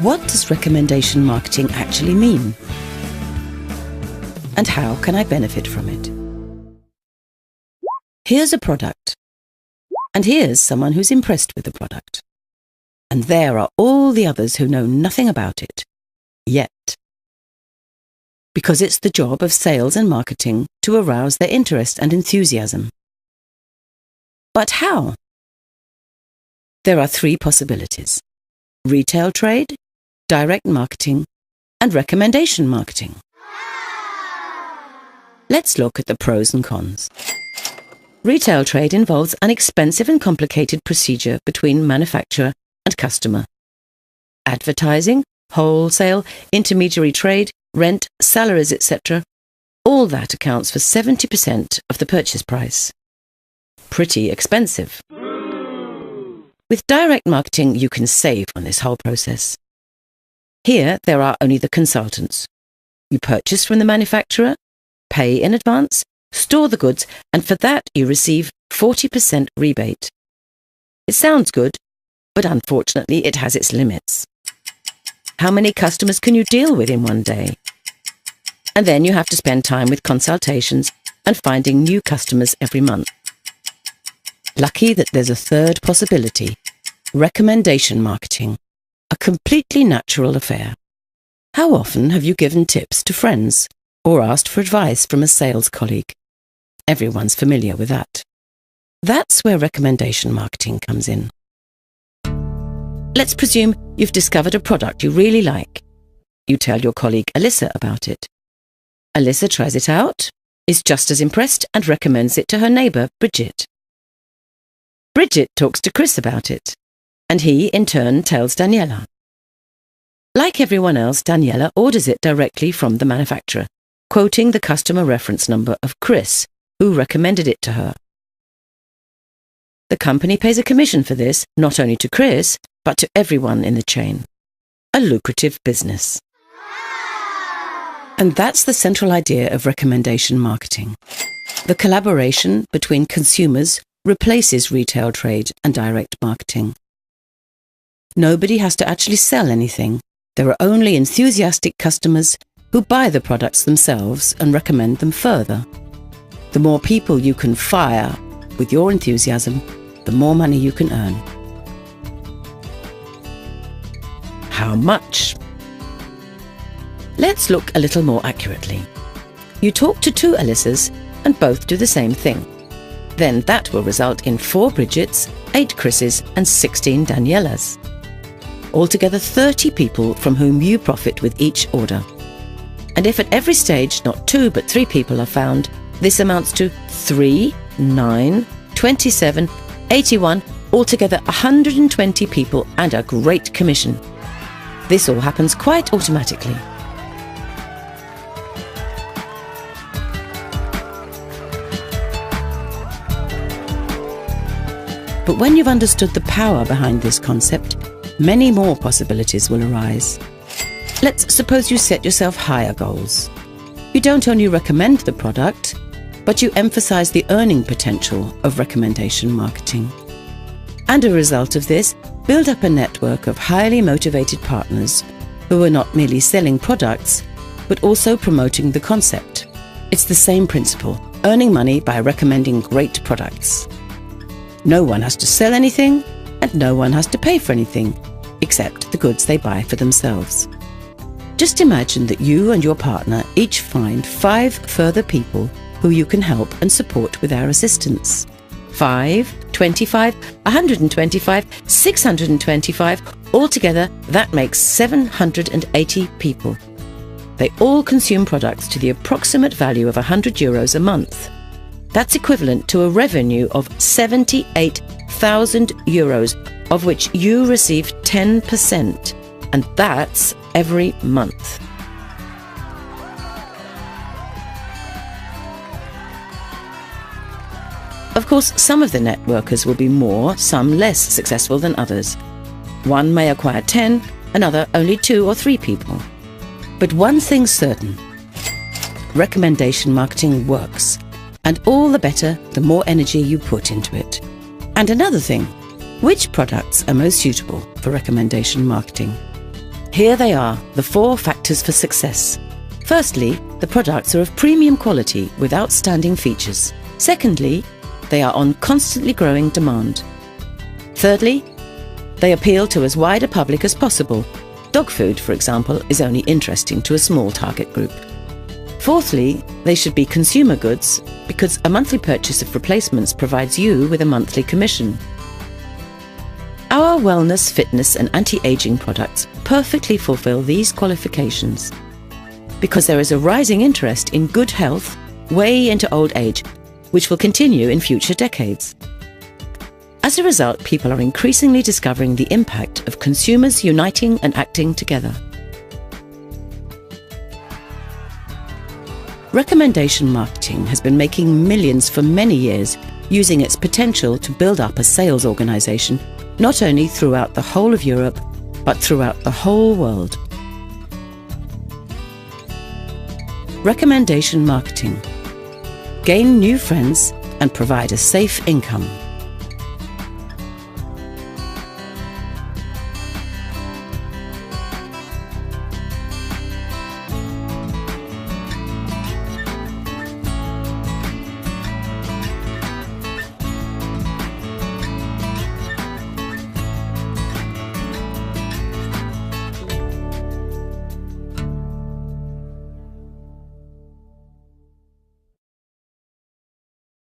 What does recommendation marketing actually mean? And how can I benefit from it? Here's a product. And here's someone who's impressed with the product. And there are all the others who know nothing about it. Yet. Because it's the job of sales and marketing to arouse their interest and enthusiasm. But how? There are three possibilities: retail trade, direct marketing, and recommendation marketing. Let's look at the pros and cons. Retail trade involves an expensive and complicated procedure between manufacturer and customer. Advertising, wholesale, intermediary trade, rent, salaries, etc. All that accounts for 70% of the purchase price. Pretty expensive. With direct marketing, you can save on this whole process. Here, there are only the consultants. You purchase from the manufacturer, pay in advance, store the goods, and for that you receive 40% rebate. It sounds good, but unfortunately it has its limits. How many customers can you deal with in one day? And then you have to spend time with consultations and finding new customers every month. Lucky that there's a third possibility: recommendation marketing, a completely natural affair. How often have you given tips to friends or asked for advice from a sales colleague? Everyone's familiar with that. That's where recommendation marketing comes in. Let's presume you've discovered a product you really like. You tell your colleague Alyssa about it. Alyssa tries it out, is just as impressed, and recommends it to her neighbour, Bridget. Bridget talks to Chris about it, and he, in turn, tells Daniela. Like everyone else, Daniela orders it directly from the manufacturer, quoting the customer reference number of Chris, who recommended it to her. The company pays a commission for this, not only to Chris, but to everyone in the chain. A lucrative business. And that's the central idea of recommendation marketing. The collaboration between consumers replaces retail trade and direct marketing. Nobody has to actually sell anything. There are only enthusiastic customers who buy the products themselves and recommend them further. The more people you can fire with your enthusiasm, the more money you can earn. How much? Let's look a little more accurately. You talk to two Alyssas and both do the same thing. Then that will result in 4 Bridgets, 8 Chris's and 16 Danielas. Altogether 30 people from whom you profit with each order. And if at every stage not 2 but 3 people are found, this amounts to 3, 9, 27, 81, altogether 120 people and a great commission. This all happens quite automatically. But when you've understood the power behind this concept, many more possibilities will arise. Let's suppose you set yourself higher goals. You don't only recommend the product, but you emphasize the earning potential of recommendation marketing. And a result of this, build up a network of highly motivated partners who are not merely selling products, but also promoting the concept. It's the same principle, earning money by recommending great products. No one has to sell anything, and no one has to pay for anything, except the goods they buy for themselves. Just imagine that you and your partner each find 5 further people who you can help and support with our assistance. 5, 25, 125, 625, altogether that makes 780 people. They all consume products to the approximate value of €100 a month. That's equivalent to a revenue of €78,000, of which you receive 10%, and that's every month. Of course, some of the networkers will be more, some less successful than others. One may acquire 10, another only 2 or 3 people. But one thing's certain: recommendation marketing works. And all the better, the more energy you put into it. And another thing, which products are most suitable for recommendation marketing? Here they are, the 4 factors for success. Firstly, the products are of premium quality with outstanding features. Secondly, they are on constantly growing demand. Thirdly, they appeal to as wide a public as possible. Dog food, for example, is only interesting to a small target group. Fourthly, they should be consumer goods because a monthly purchase of replacements provides you with a monthly commission. Our wellness, fitness and anti-aging products perfectly fulfill these qualifications because there is a rising interest in good health way into old age, which will continue in future decades. As a result, people are increasingly discovering the impact of consumers uniting and acting together. Recommendation marketing has been making millions for many years, using its potential to build up a sales organization, not only throughout the whole of Europe, but throughout the whole world. Recommendation marketing. Gain new friends and provide a safe income.